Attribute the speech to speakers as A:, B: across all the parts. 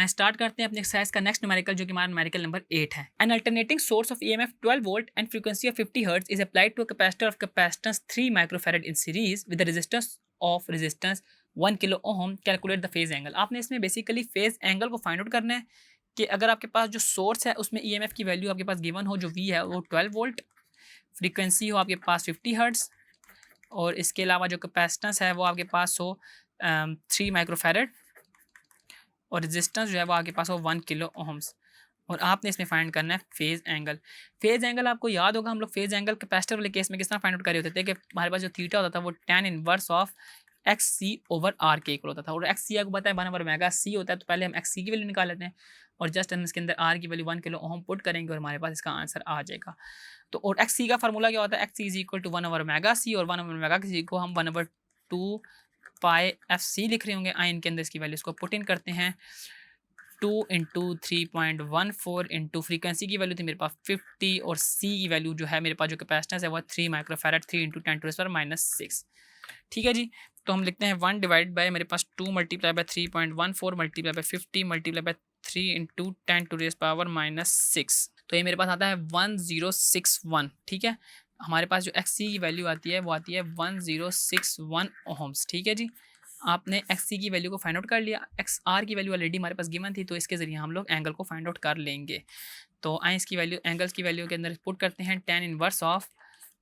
A: आए स्टार्ट करते हैं अपने एक्सरसाइज का नेक्स्ट न्यूमेरिकल, जो कि हमारा न्यूमेरिकल नंबर 8 है। An alternating source of EMF 12 volt and frequency of 50 hertz is applied to a capacitor of capacitance 3 microfarad in series with the resistance 1 kilo ohm. Calculate the phase angle. आपने इसमें basically phase angle को find out करना है कि अगर आपके पास जो source है उसमें ईएमएफ की वैल्यू आपके पास गिवन हो, जो वी है वो 12 वोल्ट, फ्रीक्वेंसी हो आपके पास 50 हर्ट्ज, और इसके अलावा जो कैपेसिटेंस है वो आपके पास हो 3 माइक्रोफैराड, और रेजिस्टेंस जो है वो आपके पास हो 1 किलो ओम्स, और आपने इसमें फाइंड करना है फेज एंगल। फेज एंगल आपको याद होगा, हम लोग फेज एंगल कैपेसिटर वाले केस में किस तरह फाइंड आउट कर रहे होते थे कि हमारे पास जो थीटा होता था वो tan inverse of X C over R के इक्वल होता था, और एक्स सी आपको पता है 1 ओवर ओमेगा सी होता है, तो पहले हम एक्स सी की वैल्यू निकाल लेते हैं और जस्ट हम इसके अंदर आर की वैल्यू 1 किलो ओम पुट करेंगे और हमारे पास इसका आंसर आ जाएगा। तो और एक्स सी का फार्मूला क्या होता है, X C is equal to 1 over omega C, और 1 ओवर ओमेगा सी को हम 1/2 पाई एफ सी लिख रहे होंगे। आई इनके अंदर इसकी वैल्यूज को पुट इन करते हैं, 2 इंटू 3.14 इंटू फ्रीक्वेंसी की वैल्यू थी मेरे पास 50, और सी की वैल्यू जो है मेरे पास जो कैपेसिटेंस है वो 3 माइक्रोफैराड, 3 इंटू 10⁻⁻⁶। ठीक है जी, तो हम लिखते हैं 1 डिवाइड बाय मेरे पास 2 multiply by 3.14 multiply by 50 multiply by 3 into 10⁻⁻⁶। तो ये मेरे पास आता है 1061। ठीक है, हमारे पास जो एक्स सी की वैल्यू आती है वो आती है 1061 ओम्स। ठीक है जी, आपने एक्स सी की वैल्यू को फाइंड आउट कर लिया, एक्स आर की वैल्यू ऑलरेडी हमारे पास गिवन थी, तो इसके ज़रिए हम लोग एंगल को फाइंड आउट कर लेंगे। तो आए इसकी वैल्यू एंगल्स की वैल्यू के अंदर पुट करते हैं, tan इनवर्स ऑफ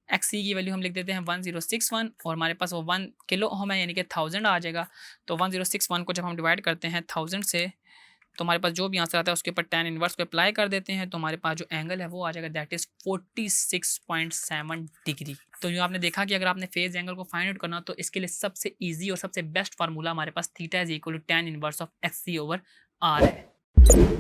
A: एक्स सी की वैल्यू हम लिख देते हैं 1061, और हमारे पास वो 1 किलो ओम है यानी कि 1000 आ जाएगा। तो 1061 को जब हम डिवाइड करते हैं 1000 से, तो हमारे पास जो भी आंसर आता है उसके ऊपर tan इनवर्स को अप्लाई कर देते हैं, तो हमारे पास जो एंगल है वो आ जाएगा दैट इज़ 46.7 डिग्री। तो जो आपने देखा कि अगर आपने फेज एंगल को फाइंड आउट करना तो इसके लिए सबसे इजी और सबसे बेस्ट फार्मूला हमारे पास theta is equal to tan inverse of X C over R है।